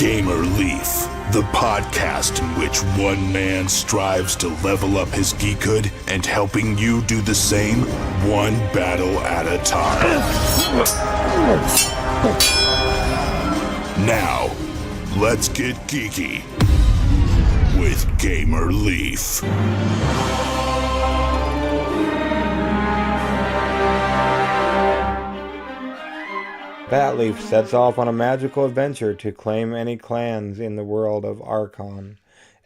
Gamer Leaf, the podcast in which one man strives to level up his geekhood and helping you do the same, one battle at a time. Now, let's get geeky with Gamer Leaf. Batleaf sets off on a magical adventure to claim any clans in the world of Arkon,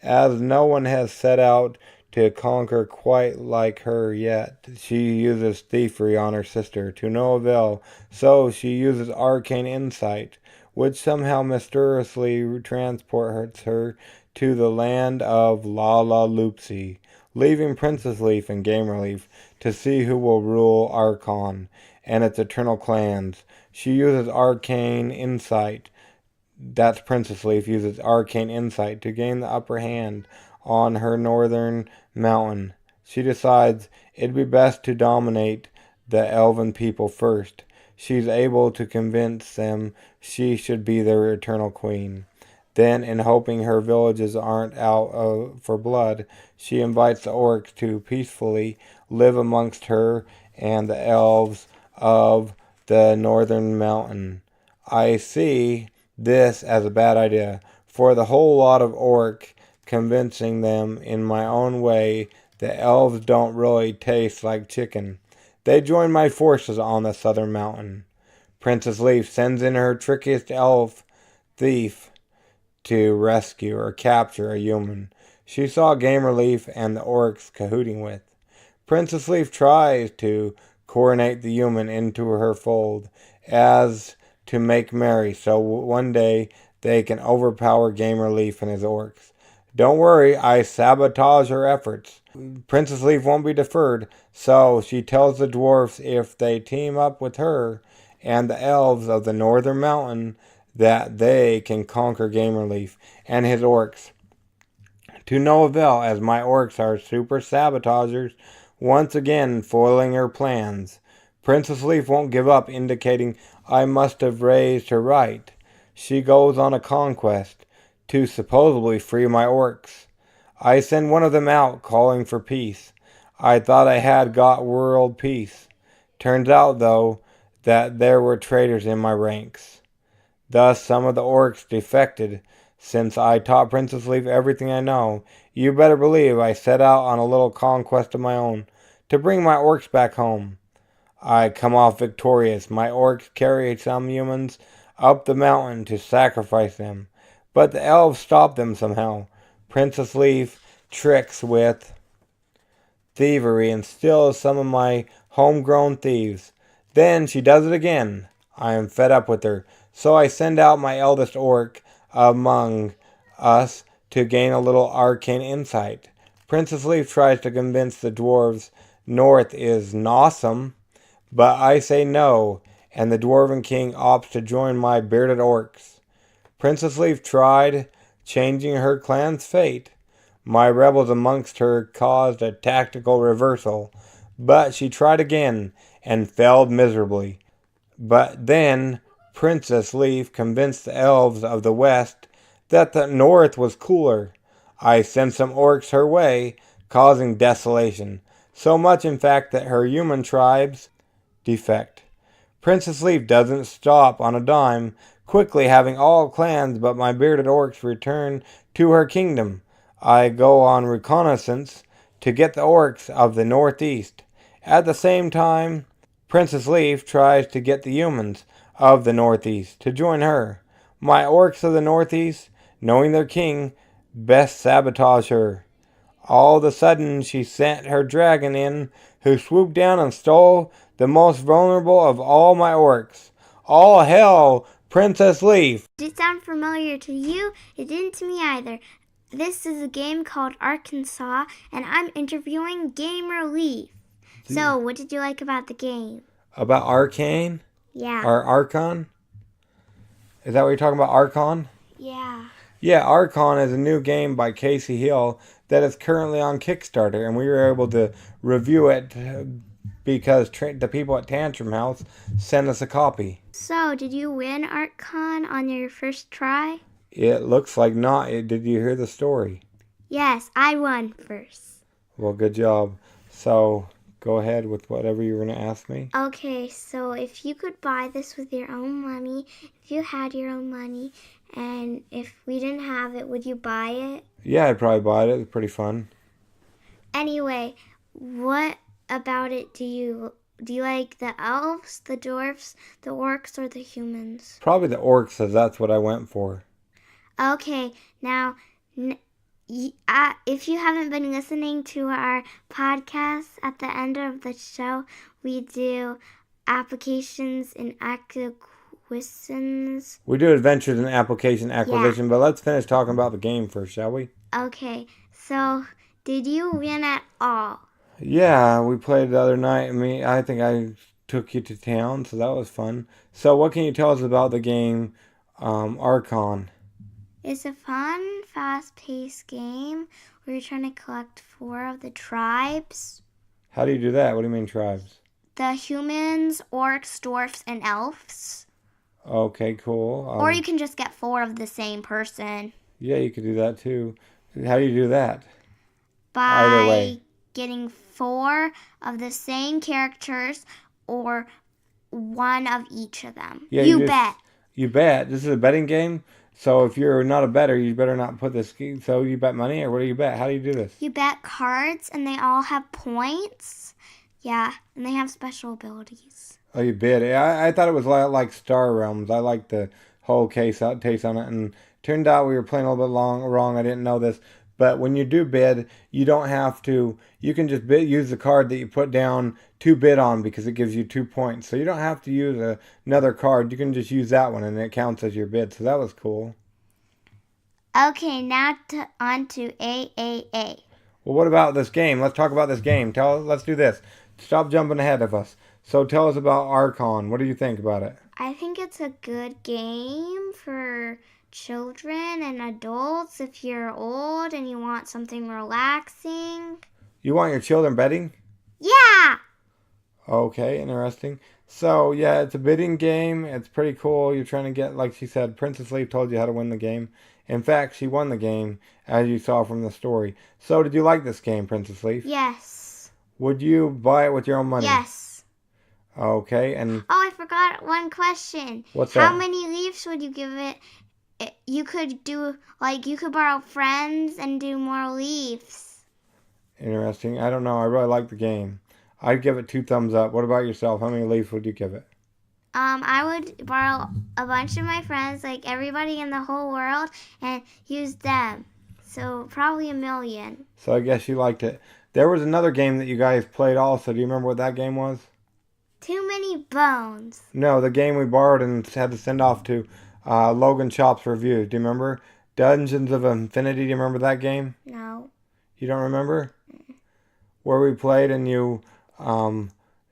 as no one has set out to conquer quite like her yet. She uses thievery on her sister to no avail, so she uses arcane insight, which somehow mysteriously transports her to the land of Loopsy, leaving Princess Leaf and Gamer Leaf to see who will rule Arkon and its eternal clans. She uses arcane insight. That's Princess Leaf uses arcane insight to gain the upper hand on her northern mountain. She decides it'd be best to dominate the elven people first. She's able to convince them she should be their eternal queen. Then, in hoping her villages aren't out for blood, she invites the orcs to peacefully live amongst her and the elves of the northern mountain. I see this as a bad idea, for the whole lot of orc convincing them in my own way the elves don't really taste like chicken. They join my forces on the southern mountain. Princess Leaf sends in her trickiest elf thief to rescue or capture a human she saw Gamer Leaf and the orcs cahooting with. Princess Leaf tries to coronate the human into her fold as to make merry, so one day they can overpower Gamer Leaf and his orcs. Don't worry, I sabotage her efforts. Princess Leaf won't be deferred, so she tells the dwarfs if they team up with her and the elves of the northern mountain that they can conquer Gamer Leaf and his orcs. To no avail, as my orcs are super sabotagers, once again foiling her plans. Princess Leaf won't give up, indicating I must have raised her right. She goes on a conquest to supposedly free my orcs. I send one of them out, calling for peace. I thought I had got world peace. Turns out, though, that there were traitors in my ranks. Thus, some of the orcs defected. Since I taught Princess Leaf everything I know, you better believe I set out on a little conquest of my own to bring my orcs back home. I come off victorious. My orcs carry some humans up the mountain to sacrifice them, but the elves stop them somehow. Princess Leaf tricks with thievery and steals some of my homegrown thieves. Then she does it again. I am fed up with her, so I send out my eldest orc among us to gain a little arcane insight. Princess Leaf tries to convince the dwarves north is awesome, but I say no, and the dwarven king opts to join my bearded orcs. Princess Leaf tried changing her clan's fate. My rebels amongst her caused a tactical reversal, but she tried again and failed miserably. But then Princess Leaf convinced the elves of the west that the north was cooler. I sent some orcs her way, causing desolation, so much in fact that her human tribes defect. Princess Leaf doesn't stop on a dime, quickly having all clans but my bearded orcs return to her kingdom. I go on reconnaissance to get the orcs of the northeast. At the same time, Princess Leaf tries to get the humans of the northeast to join her. My orcs of the northeast, knowing their king, best sabotage her. All of a sudden, she sent her dragon in, who swooped down and stole the most vulnerable of all my orcs. All hail, Princess Leaf! Did it sound familiar to you? It didn't to me either. This is a game called Arkansas, and I'm interviewing Gamer Leaf. So, what did you like about the game? About Arcane? Yeah. Or Archon? Is that what you're talking about, Archon? Yeah. Yeah, Archon is a new game by Casey Hill that is currently on Kickstarter, and we were able to review it because the people at Tantrum House sent us a copy. So, did you win Arkon on your first try? It looks like not. Did you hear the story? Yes, I won first. Well, good job. So, go ahead with whatever you were going to ask me. Okay, so if you could buy this with your own money, if you had your own money, and if we didn't have it, would you buy it? Yeah, I'd probably buy it. It's pretty fun. Anyway, what about it do you like the elves, the dwarfs, the orcs, or the humans? Probably the orcs, as that's what I went for. Okay, now, if you haven't been listening to our podcast, at the end of the show, we do applications and acquisitions. We do adventures in application acquisition, but let's finish talking about the game first, shall we? Okay, so did you win at all? Yeah, we played the other night. I think I took you to town, so that was fun. So, what can you tell us about the game, Arkon? It's a fun, fast-paced game where you're trying to collect 4 of the tribes. How do you do that? What do you mean tribes? The humans, orcs, dwarfs, and elves. Okay, cool. Or you can just get 4 of the same person. Yeah, you could do that too. How do you do that? Either By way. getting 4 of the same characters or 1 of each of them. Yeah, you bet. You bet. This is a betting game. So if you're not a bettor, you better not put this. So you bet money, or what do you bet? How do you do this? You bet cards, and they all have points. Yeah, and they have special abilities. Oh, you bid. I thought it was like Star Realms. I liked the whole taste on it, and turned out we were playing a little bit wrong. I didn't know this. But when you do bid, you don't have to. You can just use the card that you put down to bid on because it gives you 2 points. So you don't have to use another card. You can just use that one, and it counts as your bid. So that was cool. Okay, now on to AAA. Well, what about this game? Let's talk about this game. Let's do this. Stop jumping ahead of us. So tell us about Arkon. What do you think about it? I think it's a good game for children and adults if you're old and you want something relaxing. You want your children betting? Yeah! Okay, interesting. So, yeah, it's a bidding game. It's pretty cool. You're trying to get, like she said, Princess Leaf told you how to win the game. In fact, she won the game, as you saw from the story. So, did you like this game, Princess Leaf? Yes. Would you buy it with your own money? Yes. Okay, and... Oh, I forgot one question. What's that? How many leaves would you give it? You could borrow friends and do more leaves. Interesting. I don't know. I really like the game. I'd give it 2 thumbs up. What about yourself? How many leaves would you give it? I would borrow a bunch of my friends, like everybody in the whole world, and use them. So probably 1 million. So I guess you liked it. There was another game that you guys played also. Do you remember what that game was? Too Many Bones. No, the game we borrowed and had to send off to Logan Chops Reviews. Do you remember? Dungeons of Infinity. Do you remember that game? No. You don't remember? Where we played and you...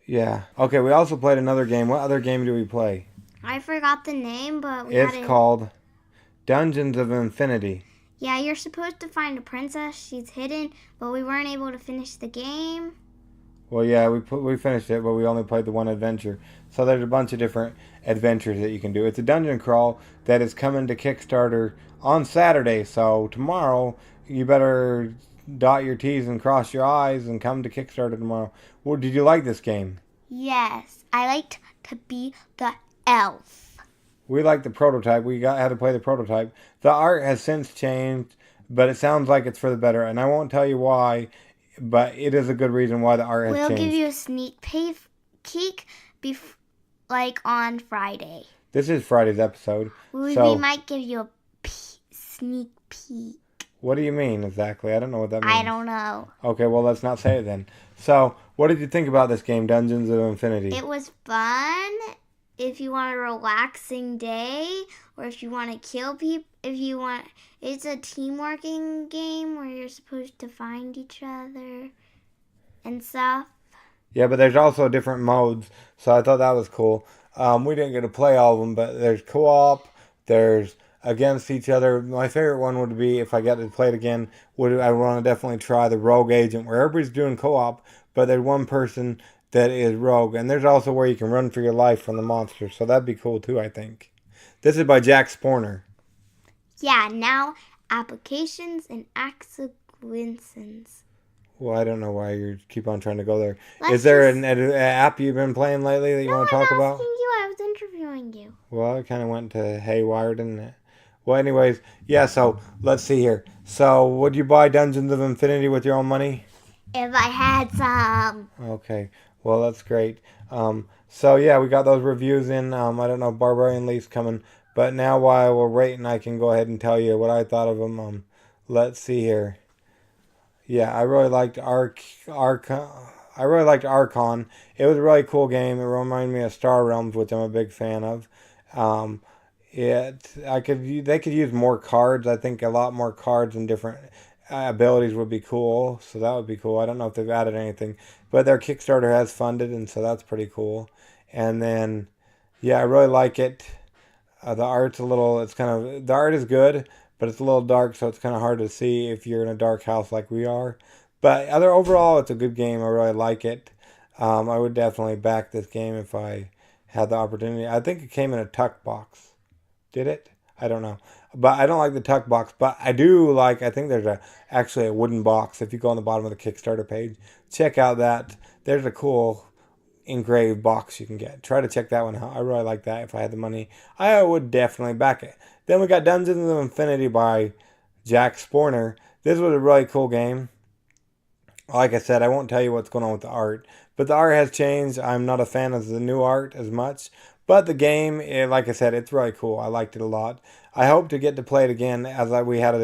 yeah. Okay, we also played another game. What other game do we play? I forgot the name, but It's called Dungeons of Infinity. Yeah, you're supposed to find a princess. She's hidden, but we weren't able to finish the game. Well, yeah, we finished it, but we only played the one adventure. So there's a bunch of different adventures that you can do. It's a dungeon crawl that is coming to Kickstarter on Saturday. So tomorrow, you better dot your T's and cross your I's and come to Kickstarter tomorrow. Well, did you like this game? Yes, I liked to be the elf. We liked the prototype. We had to play the prototype. The art has since changed, but it sounds like it's for the better. And I won't tell you why, but it is a good reason why the art has changed. We'll give you a sneak peek on Friday. This is Friday's episode. We might give you a sneak peek. What do you mean exactly? I don't know what that means. I don't know. Okay, well, let's not say it then. So, what did you think about this game, Dungeons of Infinity? It was fun if you want a relaxing day, or if you want to kill people. It's a teamworking game where you're supposed to find each other and stuff. Yeah, but there's also different modes, so I thought that was cool. We didn't get to play all of them, but there's co-op, there's against each other. My favorite one would be, if I got to play it again, I want to definitely try the Rogue Agent, where everybody's doing co-op, but there's one person that is rogue. And there's also where you can run for your life from the monster, so that'd be cool too, I think. This is by Jack Sporner. Yeah, now applications and consequences. Well, I don't know why you keep on trying to go there. Let's Is there just- an app you've been playing lately that you No, want to talk I'm about? asking you. I was interviewing you. Well, it kind of went to haywire, didn't it? Well, anyways, yeah, so let's see here. So, would you buy Dungeons of Infinity with your own money? If I had some. Okay, well, that's great. So, yeah, we got those reviews in. I don't know, Barbarian Leaf's coming. But now while we're waiting, I can go ahead and tell you what I thought of them. Let's see here. Yeah, I really liked Arkon. I really liked Archon. It was a really cool game. It reminded me of Star Realms, which I'm a big fan of. Um, they could use more cards. I think a lot more cards and different abilities would be cool. So that would be cool. I don't know if they've added anything, but their Kickstarter has funded, and so that's pretty cool. And then, yeah, I really like it. The art's a little. The art is good, but it's a little dark, so it's kind of hard to see if you're in a dark house like we are. But overall, it's a good game. I really like it. I would definitely back this game if I had the opportunity. I think it came in a tuck box. Did it? I don't know. But I don't like the tuck box. But I do like, I think there's actually a wooden box. If you go on the bottom of the Kickstarter page, check out that. There's a cool engraved box you can get. Try to check that one out. I really like that. If I had the money, I would definitely back it. Then we got Dungeons of Infinity by Jack Sporner. This was a really cool game. Like I said, I won't tell you what's going on with the art, but the art has changed. I'm not a fan of the new art as much, but the game, like I said, it's really cool. I liked it a lot. I hope to get to play it again we had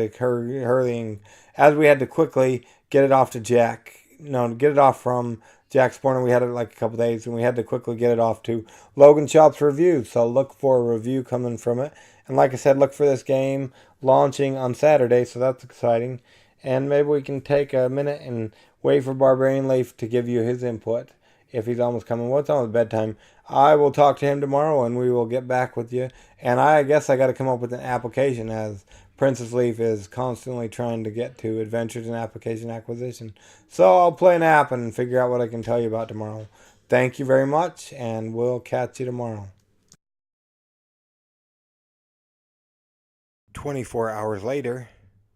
to quickly get it off to Jack. No, get it off from Jack Sporner. We had it like a couple days, and we had to quickly get it off to Logan Chops Reviews. So look for a review coming from it. And like I said, look for this game launching on Saturday, so that's exciting. And maybe we can take a minute and wait for Barbarian Leaf to give you his input if he's almost coming. Well, it's almost bedtime. I will talk to him tomorrow, and we will get back with you. And I guess I got to come up with an application, as Princess Leaf is constantly trying to get to Adventures in Application Acquisition. So I'll play an app and figure out what I can tell you about tomorrow. Thank you very much, and we'll catch you tomorrow. 24 hours later.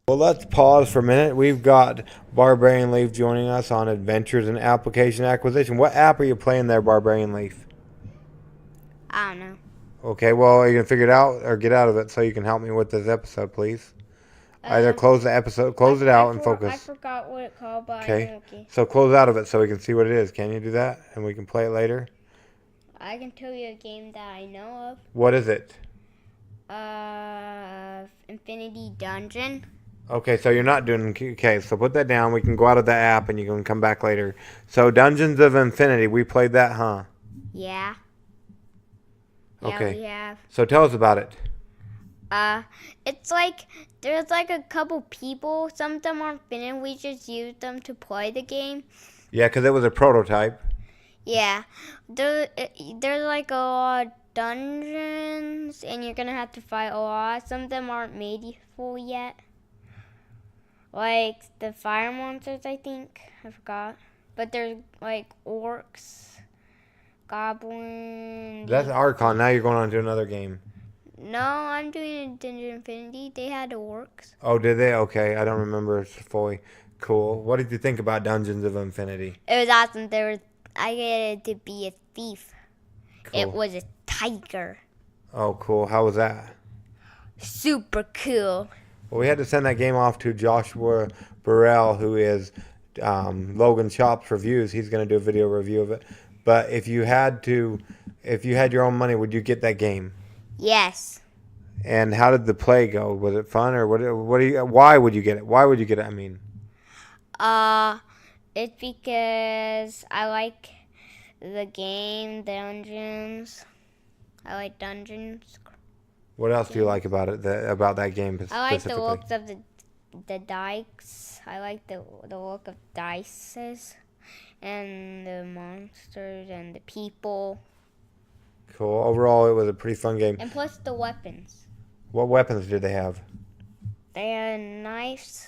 Well, let's pause for a minute. We've got Barbarian Leaf joining us on Adventures in Application Acquisition. What app are you playing there, Barbarian Leaf? I don't know. Okay, well, are you going to figure it out or get out of it so you can help me with this episode, please? Either close the episode, close it out and focus. I forgot what it's called, but okay. So close out of it so we can see what it is. Can you do that? And we can play it later? I can tell you a game that I know of. What is it? Infinity Dungeon. Okay, so you're not doing... Okay, so put that down. We can go out of the app and you can come back later. So Dungeons of Infinity, we played that, huh? Yeah. Okay. Yeah, we have. So tell us about it. It's like, there's like a couple people. Some of them aren't finished. We just used them to play the game. Yeah, because it was a prototype. Yeah. There's like a lot of dungeons, and you're going to have to fight a lot. Some of them aren't made full yet. Like the fire monsters, I think. I forgot. But there's like orcs, goblins. That's Arkon. Now you're going on to another game. No, I'm doing Dungeon Infinity. They had orcs. Oh, did they? Okay, I don't remember fully. Cool. What did you think about Dungeons of Infinity? It was awesome. I get to be a thief. Cool. It was a tiger. Oh, cool. How was that? Super cool. Well, we had to send that game off to Joshua Burrell, who is Logan Chops Reviews. He's going to do a video review of it. But if you had your own money, would you get that game? Yes. And how did the play go? Was it fun, or why would you get it? Why would you get it? I mean, it's because I like the game, dungeons. I like dungeons. What else do you like about it? About that game specifically? I like the looks of the dice. I like the look of dices, and the monsters and the people. Cool. Overall, it was a pretty fun game. And plus the weapons. What weapons did they have? They had knives.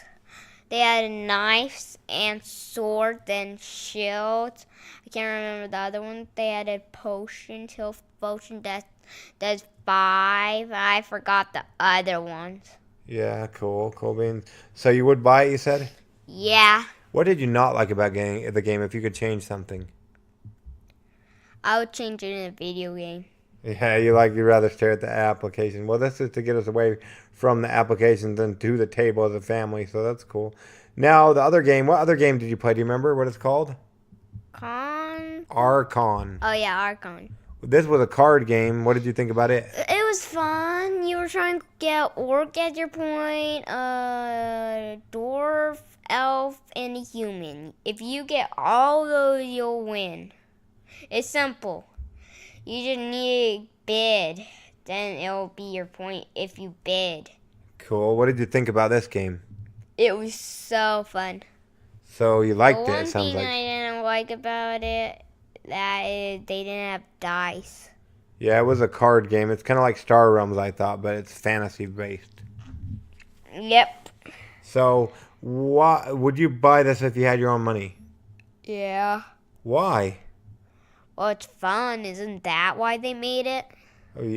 They had knives and swords and shields. I can't remember the other one. They had a potion, health potion. That's 5. I forgot the other ones. Yeah, cool beans. So you would buy it, you said? Yeah. What did you not like about the game if you could change something? I would change it in a video game. Yeah, you'd rather stare at the application. Well, this is to get us away from the applications and to the table as a family, so that's cool. Now, the other game, what other game did you play? Do you remember what it's called? Arkon. Oh, yeah, Archon. This was a card game. What did you think about it? It was fun. You were trying to get orc at your point, a dwarf, elf, and a human. If you get all those, you'll win. It's simple. You just need to bid. Then it'll be your point if you bid. Cool. What did you think about this game? It was so fun. So you liked The it, one it sounds thing like. I didn't like about it, that is they didn't have dice. Yeah, it was a card game. It's kind of like Star Realms, I thought, but it's fantasy-based. Yep. So, why would you buy this if you had your own money? Yeah. Why? Well, it's fun. Isn't that why they made it?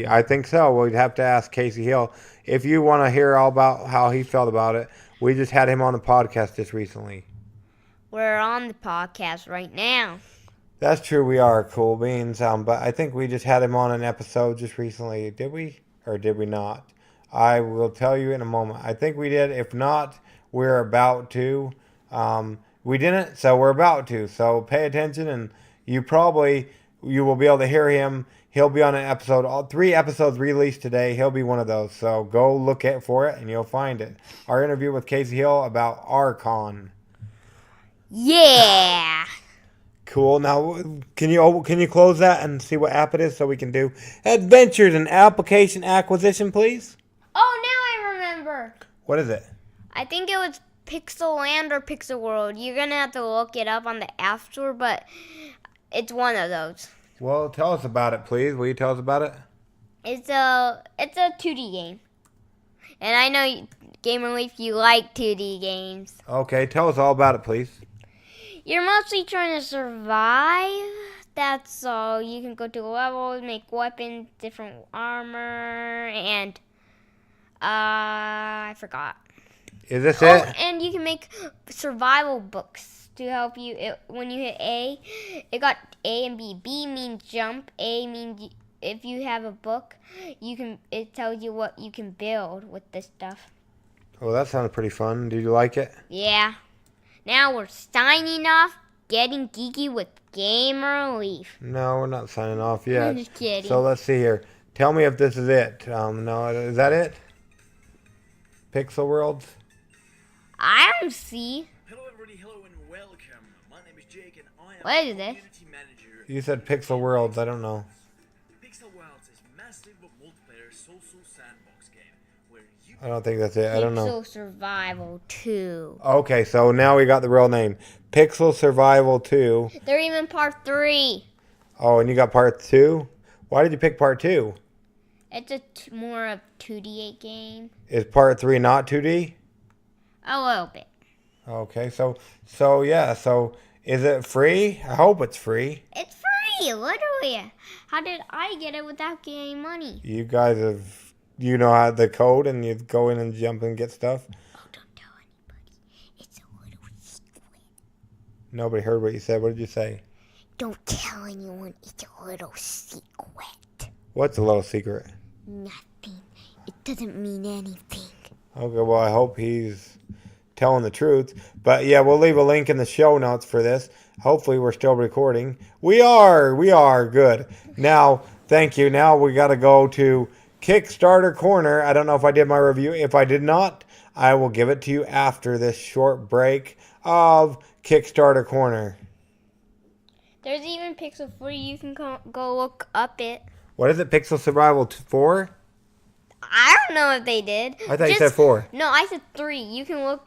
I think so. We'd have to ask Casey Hill. If you want to hear all about how he felt about it, we just had him on the podcast just recently. We're on the podcast right now. That's true, we are cool beans. But I think we just had him on an episode just recently. Did we? Or did we not? I will tell you in a moment. I think we did. If not, we're about to. We didn't, so we're about to. So pay attention, and you will be able to hear him. He'll be on an episode. All 3 episodes released today. He'll be one of those. So go look for it, and you'll find it. Our interview with Casey Hill about Arkon. Yeah. Cool. Now, can you close that and see what app it is so we can do adventures and application acquisition, please? Oh, now I remember. What is it? I think it was Pixel Land or Pixel World. You're going to have to look it up on the App Store, but it's one of those. Well, tell us about it, please. Will you tell us about it? It's a 2D game. And I know, Gamer Leaf, you like 2D games. Okay, tell us all about it, please. You're mostly trying to survive. That's all. You can go to levels, make weapons, different armor, and I forgot. Is this it? And you can make survival books to help you. When you hit A, it got A and B. B means jump. A means if you have a book, it tells you what you can build with this stuff. Well, that sounded pretty fun. Did you like it? Yeah. Now we're signing off, getting geeky with Gamer Leaf. No, we're not signing off yet. I'm just kidding. So let's see here. Tell me if this is it. No, is that it? Pixel World? I don't see. Hello everybody, hello and welcome. My name is Jake and I am What is the this? community manager. You said Pixel Worlds. I don't know. Pixel Worlds is massive multiplayer social sandbox game where you I don't think that's it. I don't know. Pixel Survival 2. Okay, so now we got the real name. Pixel Survival 2. They're even part 3. Oh, and you got part 2? Why did you pick part 2? It's more of 2D game. Is part 3 not 2D? A little bit. Okay, so is it free? I hope it's free. It's free, literally. How did I get it without getting money? You guys how the code and you go in and jump and get stuff? Oh, don't tell anybody. It's a little secret. Nobody heard what you said. What did you say? Don't tell anyone. It's a little secret. What's a little secret? Nothing. It doesn't mean anything. Okay, well, I hope he's telling the truth. But yeah, we'll leave a link in the show notes for this. Hopefully we're still recording. We are good. Now, thank you. Now we got to go to Kickstarter Corner. I don't know if I did my review. If I did not, I will give it to you after this short break of Kickstarter Corner. There's even Pixel 4. You can go look up it. What is it, Pixel Survival 4? I don't know if they did. I thought you said 4. No, I said 3. You can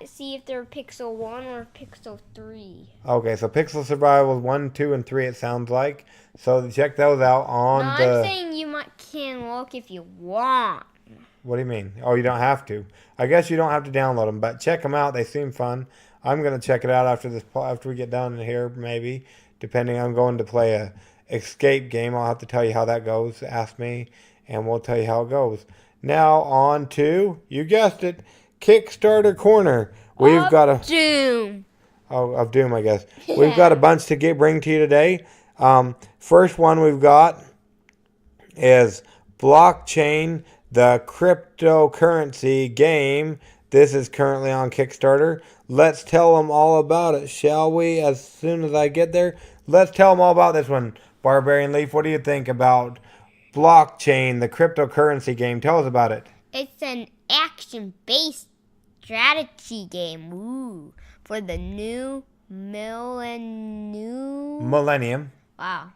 see if they're Pixel 1 or Pixel 3. Okay, so Pixel Survival 1, 2, and 3 it sounds like. So check those out on No, I'm saying you can look if you want. What do you mean? Oh, you don't have to. I guess you don't have to download them, but check them out. They seem fun. I'm going to check it out after we get done here, maybe. Depending, I'm going to play a escape game. I'll have to tell you how that goes. Ask me, and we'll tell you how it goes. Now on to, you guessed it, Kickstarter Corner. We've got a Doom. of Doom, I guess. We've got a bunch to bring to you today. First one we've got is Blockchain, the cryptocurrency game. This is currently on Kickstarter. Let's tell them all about it, shall we? As soon as I get there, let's tell them all about this one. Barbarian Leaf, what do you think about Blockchain, the cryptocurrency game? Tell us about it. It's an action-based strategy game. For the new Millennium. Wow.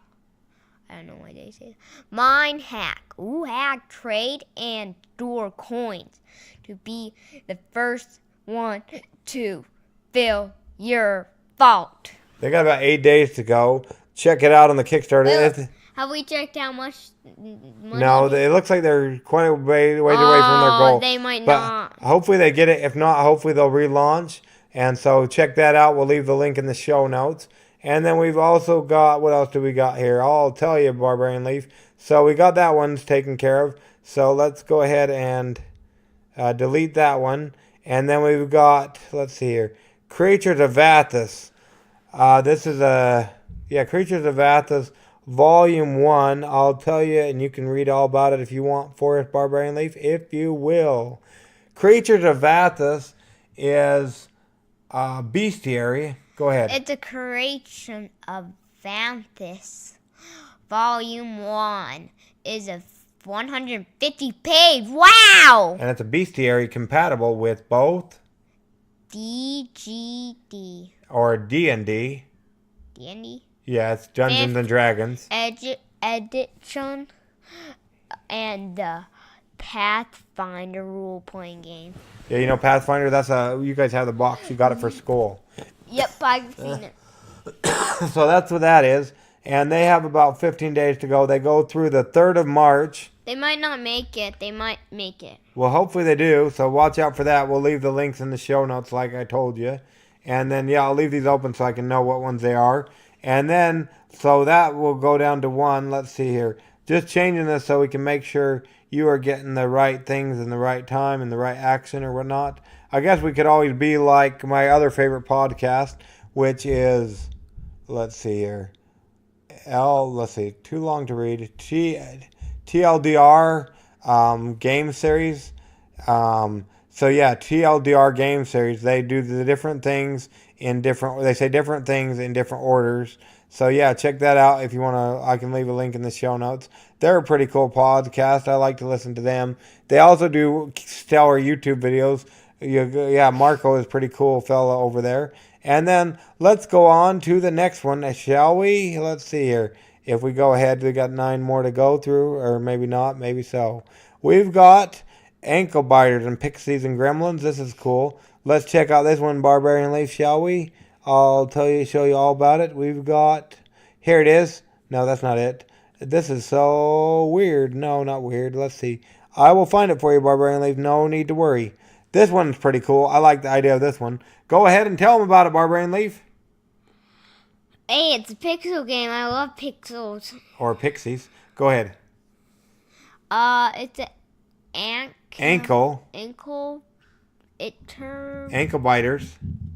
I don't know why they say that. Mine hack. Hack, trade, and store coins to be the first one to fill your vault. They got about 8 days to go. Check it out on the Kickstarter. Have we checked how much money? No, it looks like they're quite a way away from their goal. They might but not. Hopefully they get it. If not, hopefully they'll relaunch. And so check that out. We'll leave the link in the show notes. And then we've also got, what else do we got here? I'll tell you, Barbarian Leaf. So we got that one's taken care of. So let's go ahead and delete that one. And then we've got, let's see here, Creatures of Vathis. This is Creatures of Vathis, Volume 1. I'll tell you, and you can read all about it if you want for us, Barbarian Leaf, if you will. Creatures of Vathis is bestiary. Go ahead. It's a creation of Vathis. Volume 1 is a 150-page. Wow! And it's a bestiary compatible with both DGD. Or D&D. D&D? Yeah, it's Dungeons and Dragons. Edition and the Pathfinder role-playing game. Yeah, you know Pathfinder, you guys have the box. You got it for school. Yep, I've seen it. So that's what that is. And they have about 15 days to go. They go through the 3rd of March. They might not make it. They might make it. Well, hopefully they do. So watch out for that. We'll leave the links in the show notes like I told you. And then, I'll leave these open so I can know what ones they are. And then, so that will go down to 1. Let's see here. Just changing this so we can make sure you are getting the right things in the right time and the right action or whatnot. I guess we could always be like my other favorite podcast, which is, let's see here. Too long to read. TLDR Game Series. TLDR Game Series. They do the different things they say different things in different orders. So check that out if you want to. I can leave a link in the show notes. They're a pretty cool podcast. I like to listen to them. They also do stellar YouTube videos. Marco is a pretty cool fella over there. And then let's go on to the next one, shall we? Let's see here. If we go ahead, we got 9 more to go through, or maybe not, maybe so. We've got Anklebiters and Pixies and Gremlins. This is cool. Let's check out this one, Barbarian Leaf, shall we? I'll show you all about it. We've got, here it is. No, that's not it. This is so weird. No, not weird. Let's see. I will find it for you, Barbarian Leaf. No need to worry. This one's pretty cool. I like the idea of this one. Go ahead and tell them about it, Barbarian Leaf. Hey, it's a pixel game. I love pixels. Or Pixies. Go ahead. It's an Anklebiters.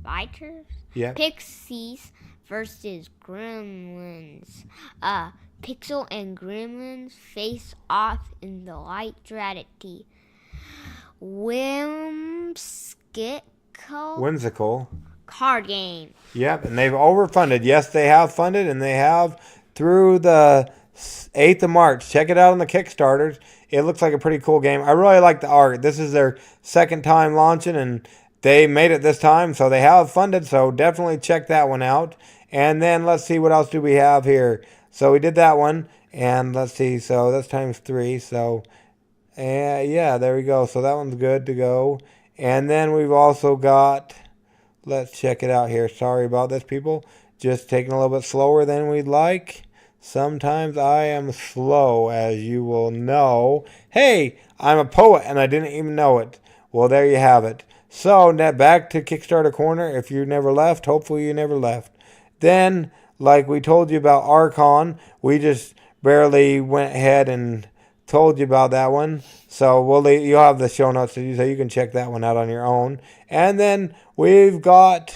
Biters? Yeah. Pixies versus Gremlins. Pixel and Gremlins face off in the light strategy. Whimsical card game. Yep, and they've overfunded. Yes, they have funded, and they have through the 8th of March. Check it out on the Kickstarters. It looks like a pretty cool game. I really like the art. This is their second time launching, and they made it this time, so they have funded, so definitely check that one out. And then let's see, what else do we have here? So we did that one, and let's see, so that's times 3, so there we go. So that one's good to go. And then we've also got, let's check it out here. Sorry about this, people. Just taking a little bit slower than we'd like. Sometimes I am slow, as you will know. Hey, I'm a poet, and I didn't even know it. Well, there you have it. So, now back to Kickstarter Corner. If you never left, hopefully you never left. Then, like we told you about Arkon, we just barely went ahead and told you about that one. So you'll have the show notes so you can check that one out on your own. And then we've got,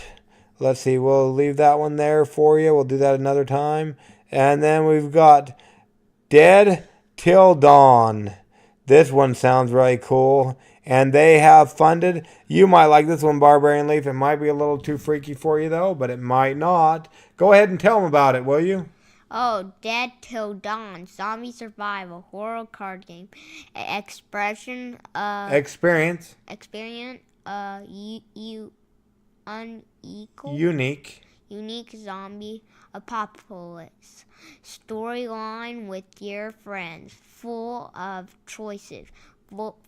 let's see, we'll leave that one there for you. We'll do that another time. And then we've got Dead Till Dawn. This one sounds really cool. And they have funded. You might like this one, Barbarian Leaf. It might be a little too freaky for you, though, but it might not. Go ahead and tell them about it, will you? Oh, Dead Till Dawn, zombie survival, horror card game, experience, unique zombie apocalypse, storyline with your friends, full of choices,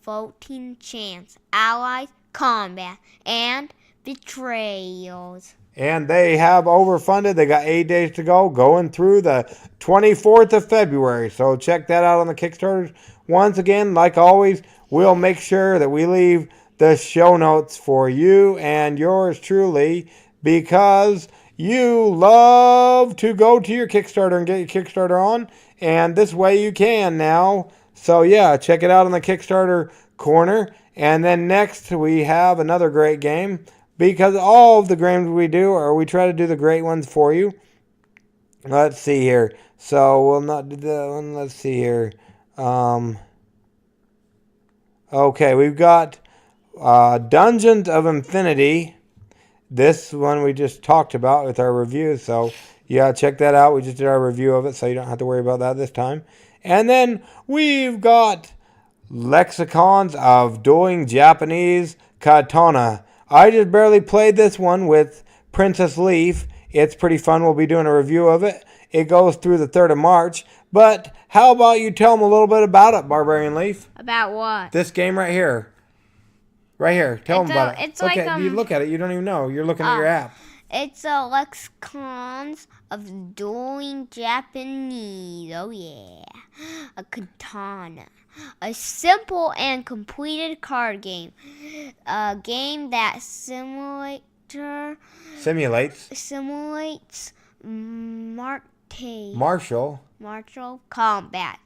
voting chance, allies, combat, and betrayals. And they have overfunded. They got 8 days to go, going through the 24th of February. So check that out on the Kickstarter. Once again, like always, we'll make sure that we leave the show notes for you and yours truly, because you love to go to your Kickstarter and get your Kickstarter on. And this way you can now. So yeah, check it out on the Kickstarter Corner. And then next we have another great game. Because all of the games we do, or we try to do the great ones for you. Let's see here. So we'll not do that one. Let's see here. Okay, we've got Dungeons of Infinity. This one we just talked about with our review. So yeah, check that out. We just did our review of it, so you don't have to worry about that this time. And then we've got Lexicons of Dueling Japanese Katana. I just barely played this one with Princess Leaf. It's pretty fun. We'll be doing a review of it. It goes through the 3rd of March. But how about you tell them a little bit about it, Barbarian Leaf? About what? This game right here. Right here. Tell them about it. It's like, you look at it. You don't even know. You're looking at your app. It's a Lexicons of Dueling Japanese. Oh, yeah. A katana. A simple and completed card game. A game that simulates martial combat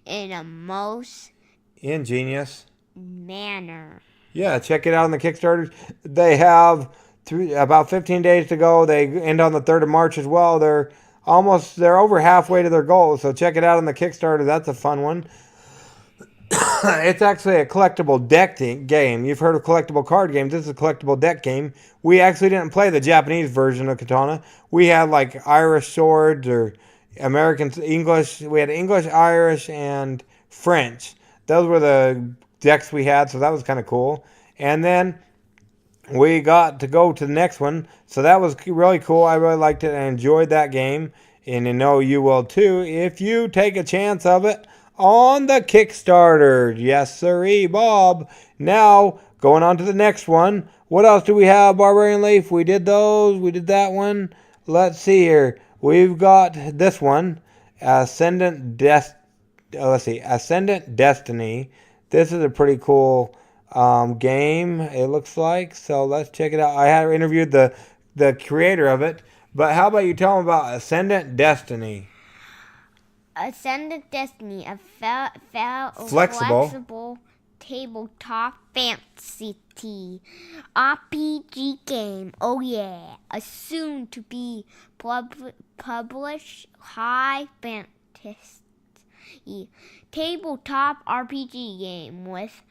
in a most ingenious manner. Yeah, check it out on the Kickstarter. They have about 15 days to go. They end on the 3rd of March as well. They're over halfway to their goal. So check it out on the Kickstarter. That's a fun one. It's actually a collectible deck game. You've heard of collectible card games. This is a collectible deck game. We actually didn't play the Japanese version of Katana. We had like Irish swords or English. We had English, Irish, and French. Those were the decks we had, so that was kind of cool. And then we got to go to the next one. So that was really cool. I really liked it and enjoyed that game. And I know you will too if you take a chance of it on the Kickstarter. Yes, sirree, Bob. Now, going on to the next one. What else do we have, Barbarian Leaf? We did those. We did that one. Let's see here. We've got this one. Ascendant Destiny. This is a pretty cool game, it looks like. So let's check it out. I had interviewed the creator of it. But how about you tell them about Ascendant Destiny? Ascendant Destiny, a flexible tabletop fantasy RPG game. Oh yeah, a soon-to-be published high fantasy tabletop RPG game with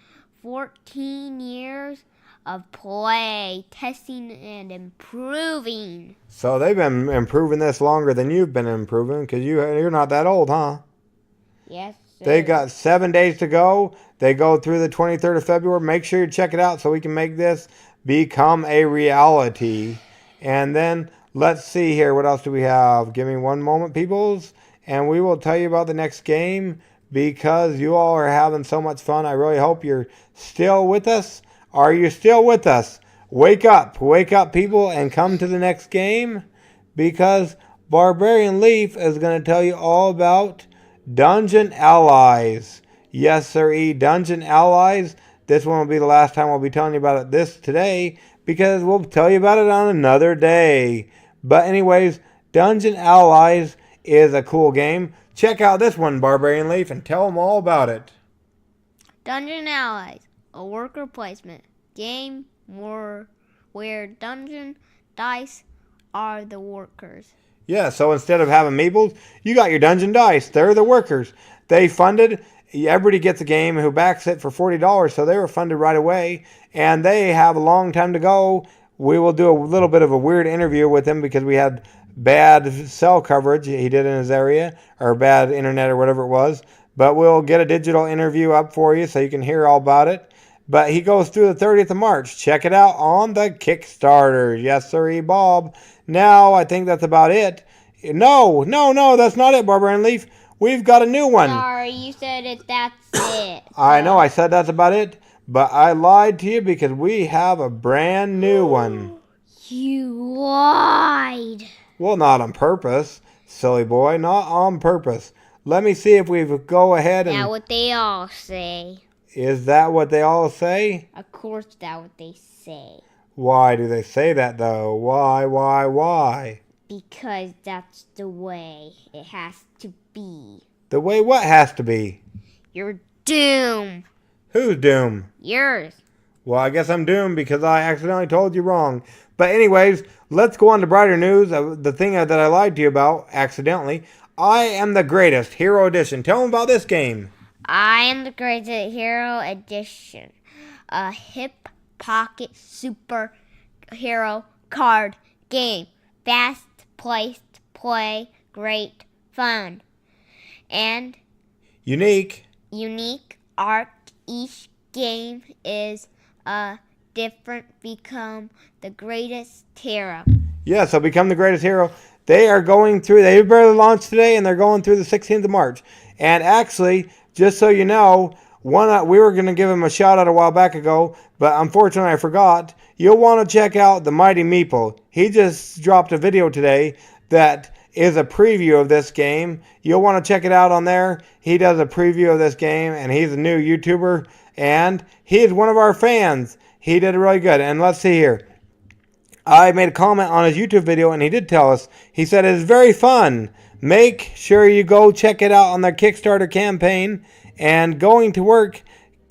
14 years of play, testing, and improving. So they've been improving this longer than you've been improving, because you're not that old, huh? Yes, sir. They got 7 days to go. They go through the 23rd of February. Make sure you check it out so we can make this become a reality. And then let's see here. What else do we have? Give me one moment, peoples, and we will tell you about the next game, because you all are having so much fun. I really hope you're still with us. Are you still with us? Wake up, people, and come to the next game, because Barbarian Leaf is going to tell you all about Dungeon Allies. Yes, sir, Dungeon Allies. This one will be the last time we'll be telling you about it today, because we'll tell you about it on another day. But anyways, Dungeon Allies is a cool game. Check out this one, Barbarian Leaf, and tell them all about it. Dungeon Allies, a worker placement game where dungeon dice are the workers. Yeah, so instead of having meeples, you got your dungeon dice. They're the workers. They funded, everybody gets a game who backs it for $40, so they were funded right away, and they have a long time to go. We will do a little bit of a weird interview with him because we had bad cell coverage he did in his area, or bad internet or whatever it was. But we'll get a digital interview up for you so you can hear all about it. But he goes through the 30th of March. Check it out on the Kickstarter. Yes, sirree, Bob. Now, I think that's about it. No, that's not it, Barbarian Leaf. We've got a new one. Sorry, you said that's it. I know, I said that's about it. But I lied to you because we have a brand new one. You lied. Well, not on purpose, silly boy. Not on purpose. Let me see if we go ahead and... That's what they all say. Is that what they all say? Of course, that's what they say. Why do they say that, though? Why? Because that's the way it has to be. The way what has to be? You're doomed. Who's doomed? Yours. Well, I guess I'm doomed because I accidentally told you wrong. But anyways, let's go on to brighter news. The thing that I lied to you about, accidentally. I Am the Greatest Hero Edition. Tell them about this game. I Am the Greatest Hero Edition. A hip pocket superhero card game. Fast placed play, great fun. And unique art. Each game is a different become the greatest hero. Yeah, so become the greatest hero. They are going through, they barely launched today, and they're going through the 16th of March. And actually, just so you know, we were going to give him a shout out a while back ago, but unfortunately I forgot. You'll want to check out the Mighty Meeple. He just dropped a video today that is a preview of this game. You'll want to check it out on there. He does a preview of this game, and he's a new YouTuber, and he is one of our fans. He did really good. And let's see here. I made a comment on his YouTube video, and he did tell us. He said it's very fun. Make sure you go check it out on their Kickstarter campaign. And going to work,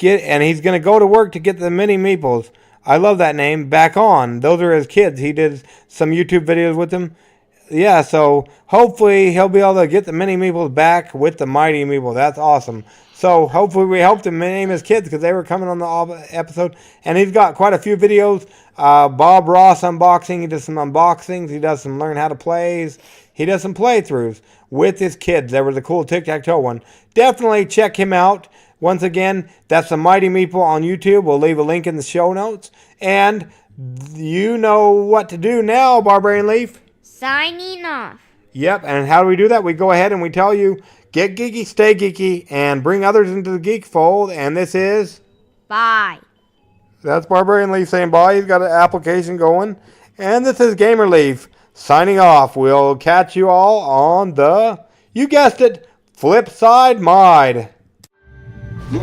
and he's going to go to work to get the mini meeples. I love that name. Back on. Those are his kids. He did some YouTube videos with them. Yeah, so hopefully he'll be able to get the mini meeples back with the mighty meeple. That's awesome. So hopefully we helped him name his kids because they were coming on the episode. And he's got quite a few videos. Bob Ross unboxing. He does some unboxings. He does some learn how to plays. He does some playthroughs with his kids. There was a cool tic-tac-toe one. Definitely check him out. Once again, that's the Mighty Meeple on YouTube. We'll leave a link in the show notes. And you know what to do now, Barbarian Leaf. Signing off. Yep, and how do we do that? We go ahead and we tell you, get geeky, stay geeky, and bring others into the geek fold. And this is... Bye. That's Barbarian Leaf saying bye. He's got an application going. And this is Gamer Leaf signing off. We'll catch you all on the, you guessed it, flip side mide. Game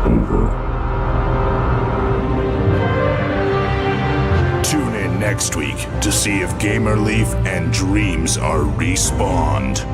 over. Tune in next week to see if Gamer Leaf and Dreams are respawned.